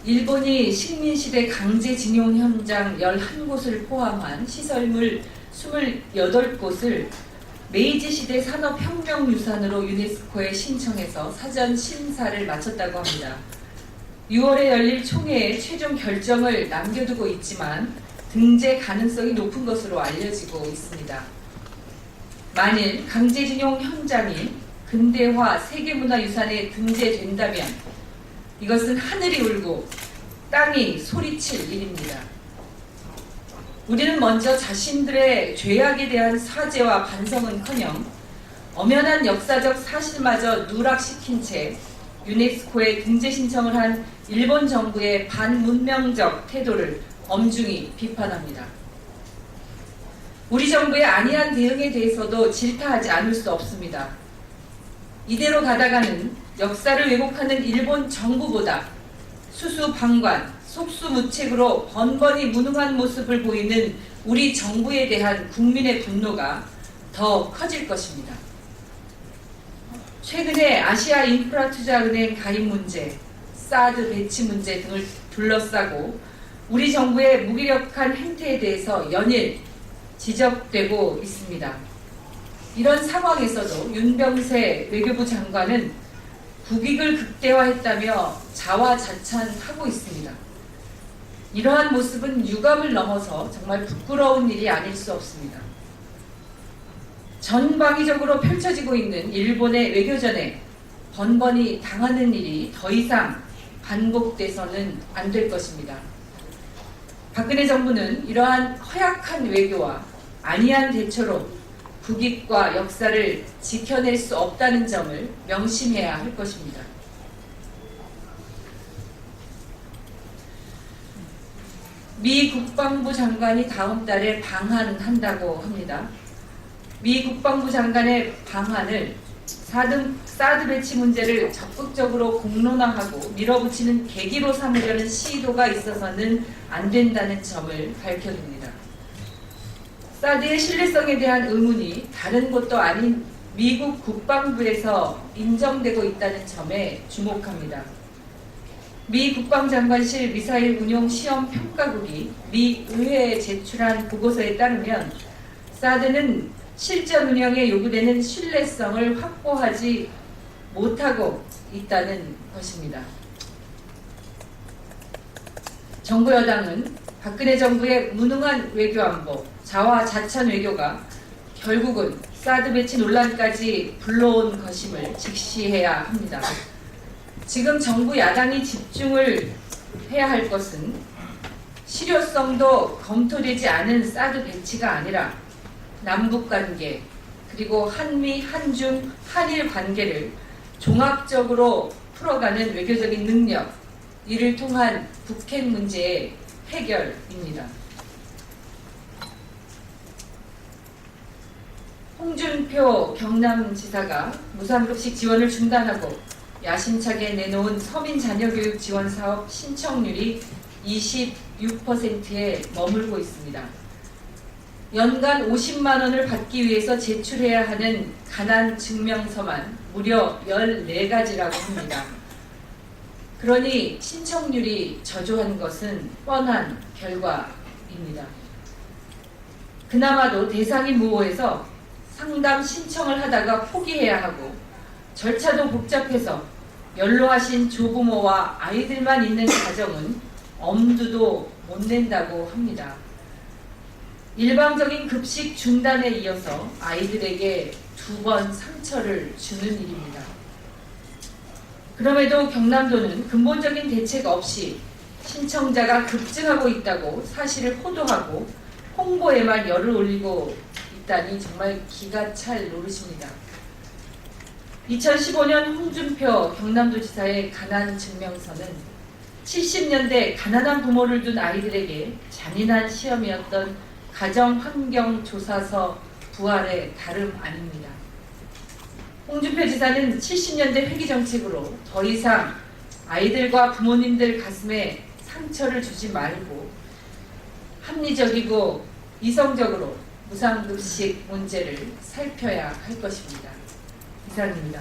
일본이 식민시대 강제징용 현장 11곳을 포함한 시설물 28곳을 메이지시대 산업혁명유산으로 유네스코에 신청해서 사전 심사를 마쳤다고 합니다. 6월에 열릴 총회에 최종 결정을 남겨두고 있지만 등재 가능성이 높은 것으로 알려지고 있습니다. 만일 강제징용 현장이 근대화 세계문화유산에 등재된다면 이것은 하늘이 울고 땅이 소리칠 일입니다. 우리는 먼저 자신들의 죄악에 대한 사죄와 반성은커녕 엄연한 역사적 사실마저 누락시킨 채 유네스코에 등재 신청을 한 일본 정부의 반문명적 태도를 엄중히 비판합니다. 우리 정부의 안이한 대응에 대해서도 질타하지 않을 수 없습니다. 이대로 가다가는 역사를 왜곡하는 일본 정부보다 수수방관, 속수무책으로 번번이 무능한 모습을 보이는 우리 정부에 대한 국민의 분노가 더 커질 것입니다. 최근에 아시아인프라투자은행 가입 문제, 사드 배치 문제 등을 둘러싸고 우리 정부의 무기력한 행태에 대해서 연일 지적되고 있습니다. 이런 상황에서도 윤병세 외교부 장관은 국익을 극대화했다며 자화자찬하고 있습니다. 이러한 모습은 유감을 넘어서 정말 부끄러운 일이 아닐 수 없습니다. 전방위적으로 펼쳐지고 있는 일본의 외교전에 번번이 당하는 일이 더 이상 반복돼서는 안 될 것입니다. 박근혜 정부는 이러한 허약한 외교와 안이한 대처로 국익과 역사를 지켜낼 수 없다는 점을 명심해야 할 것입니다. 미 국방부 장관이 다음 달에 방한한다고 합니다. 미 국방부 장관의 방한을 사드 배치 문제를 적극적으로 공론화하고 밀어붙이는 계기로 삼으려는 시도가 있어서는 안 된다는 점을 밝혀둡니다. 사드의 신뢰성에 대한 의문이 다른 곳도 아닌 미국 국방부에서 인정되고 있다는 점에 주목합니다. 미 국방장관실 미사일 운용 시험 평가국이 미 의회에 제출한 보고서에 따르면 사드는 실전 운영에 요구되는 신뢰성을 확보하지 못하고 있다는 것입니다. 정부 여당은 박근혜 정부의 무능한 외교안보, 자화자찬 외교가 결국은 사드 배치 논란까지 불러온 것임을 직시해야 합니다. 지금 정부 야당이 집중을 해야 할 것은 실효성도 검토되지 않은 사드 배치가 아니라 남북관계 그리고 한미, 한중, 한일 관계를 종합적으로 풀어가는 외교적인 능력, 이를 통한 북핵 문제의 해결입니다. 홍준표 경남지사가 무상급식 지원을 중단하고 야심차게 내놓은 서민 자녀교육 지원 사업 신청률이 26%에 머물고 있습니다. 연간 50만 원을 받기 위해서 제출해야 하는 가난 증명서만 무려 14가지라고 합니다. 그러니 신청률이 저조한 것은 뻔한 결과입니다. 그나마도 대상이 모호해서 상담 신청을 하다가 포기해야 하고 절차도 복잡해서 연로하신 조부모와 아이들만 있는 가정은 엄두도 못 낸다고 합니다. 일방적인 급식 중단에 이어서 아이들에게 2번 상처를 주는 일입니다. 그럼에도 경남도는 근본적인 대책 없이 신청자가 급증하고 있다고 사실을 호도하고 홍보에만 열을 올리고 있다니 정말 기가 찰 노릇입니다. 2015년 홍준표 경남도지사의 가난 증명서는 70년대 가난한 부모를 둔 아이들에게 잔인한 시험이었던 가정환경조사서 부활의 다름 아닙니다. 홍준표 지사는 70년대 회기정책으로 더 이상 아이들과 부모님들 가슴에 상처를 주지 말고 합리적이고 이성적으로 무상급식 문제를 살펴야 할 것입니다. 이상입니다.